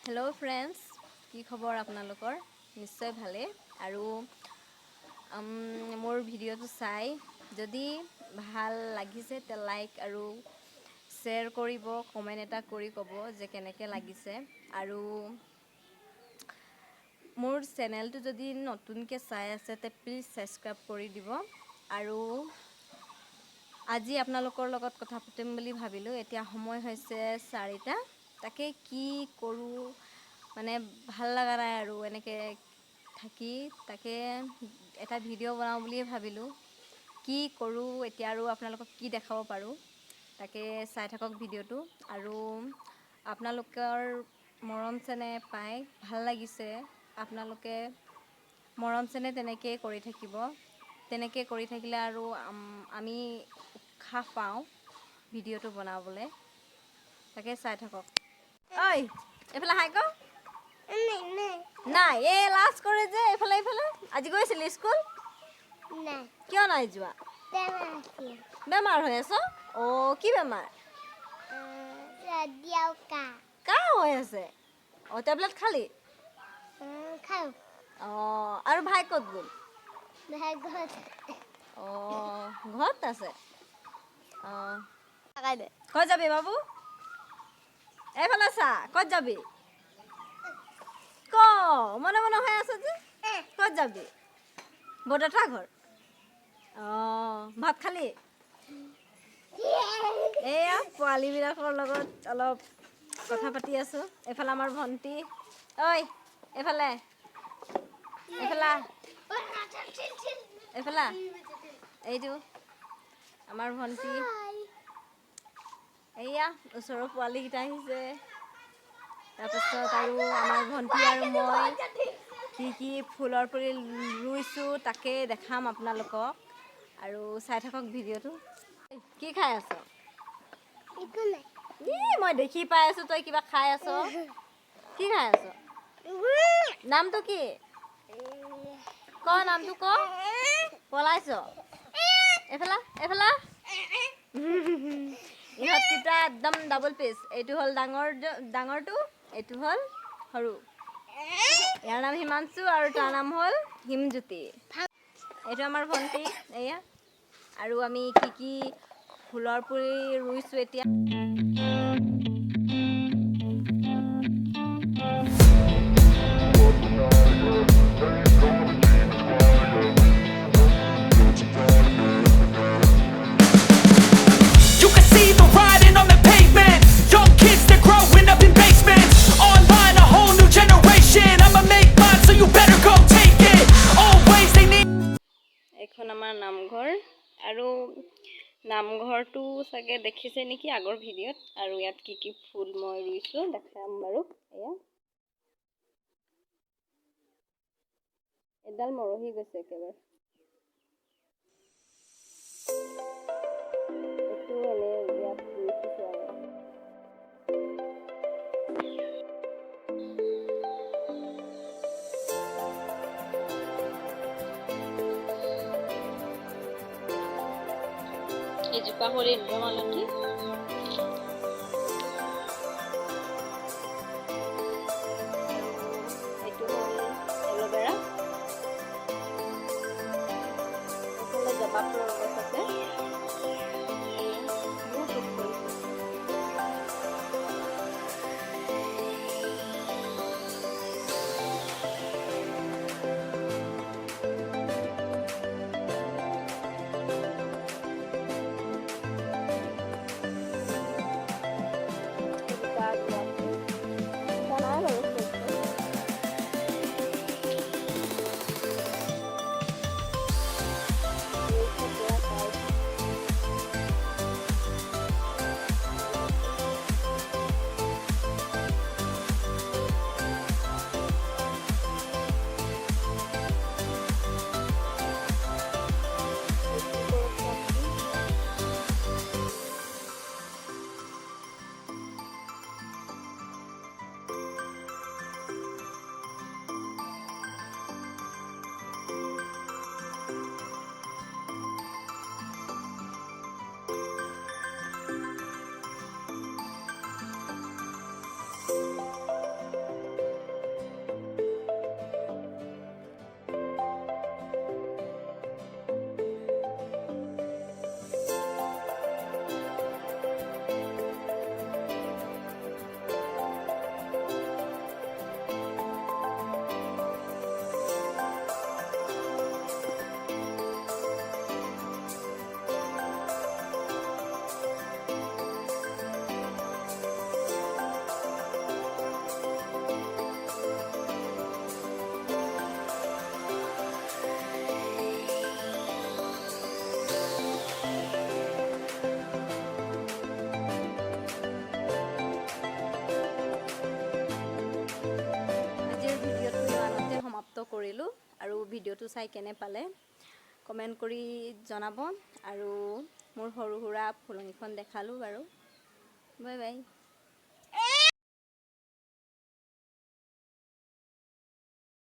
Hello friends, কি খবৰ আপোনালোকৰ নিশ্চয় ভালে আৰু মোৰ ভিডিঅ'টো চাই যদি ভাল লাগিছে তে লাইক আৰু শ্বেয়াৰ কৰিব কমেন্ট এটা কৰি ক'ব যে কেনেকৈ লাগিছে আৰু মোৰ চেনেলটো যদি নতুনকৈ চাই আছে তে প্লিজ সাবস্ক্ৰাইব কৰি দিব আৰু আজি আপোনালোকৰ লগত কথা পাতিম বুলি ভাবিলোঁ এতিয়া সময় হৈছে 4টা তাকে কি কৰোঁ মানে ভাল লগা নাই আৰু এনেকৈ থাকি তাকে এটা ভিডিঅ' বনাওঁ বুলিয়ে ভাবিলোঁ কি কৰোঁ এতিয়া আৰু আপোনালোকক কি দেখাব পাৰোঁ তাকে চাই থাকক ভিডিঅ'টো আৰু আপোনালোকৰ মৰম চেনেহ পাই ভাল লাগিছে আপোনালোকে মৰম চেনেহ তেনেকৈ কৰি থাকিব তেনেকৈ কৰি থাকিলে আৰু আমি উৎসাহ পাওঁ ভিডিঅ'টো বনাবলৈ তাকে চাই থাকক ঐ এইফালে হাই ক নাই এই লাজ কৰে যে এইফালে এইফালে আজি গৈছিলি স্কুল নাই কিয় নাই যোৱা বেমাৰ হৈ আছ কি বেমাৰ কাহ হৈ আছে টেবলেট খালি আৰু ভাই ক'ত গ'ল ঘৰত আছে ক'ত যাবি বাবু এইফালে চা ক'ত যাবি মনে মনে হৈ আছে যে ক'ত যাবি বৰদেউতা ঘৰ ভাত খালি এয়া পোৱালীবিলাকৰ লগত অলপ কথা পাতি আছোঁ এইফালে আমাৰ ভণ্টি ঐ এইফালে এইফালে এইফালে এইটো আমাৰ ভণ্টি এয়া ওচৰৰ পোৱালীকেইটা আহিছে তাৰপিছত আৰু আমাৰ ভণ্টি আৰু মই কি ফুলৰ পুলি ৰুইছোঁ তাকে দেখাম আপোনালোকক আৰু চাই থাকক ভিডিঅ'টো কি খাই আছ মই দেখি পাই আছোঁ তই কিবা খাই আছ কি খাই আছ নামটো কি ক নামটো ক পলাইছ এইফালে এইফালে ইহঁতকেইটা একদম ডাবল পিচ এইটো হ'ল ডাঙৰটো এইটো হ'ল সৰু ইয়াৰ নাম হিমাংশু আৰু তাৰ নাম হ'ল হিমজ্যোতি এইটো আমাৰ ভণ্টি এয়া আৰু আমি কি ফুলৰ পুলি ৰুইছোঁ এতিয়া এইখন আমাৰ নামঘৰ আৰু নামঘৰটো চাগে দেখিছে নেকি আগৰ ভিডিঅ'ত আৰু ইয়াত কি ফুল মই ৰুইছোঁ দেখাম বাৰু এয়া এডাল মৰহি গৈছে একেবাৰে এইটো এনে ইয়াত ৰুইছোঁ আৰু এজোপা হ'ল ইন্দ্ৰমালতী এইটো হ'ল এল'ভেৰা এইফালে জবা ফুলৰ গছ আছে ভিডিঅ'টো চাই কেনে পালে কমেণ্ট কৰি জনাব। আৰু মোৰ সৰু সুৰা ফুলনিখন দেখালোঁ বাৰু। Bye bye.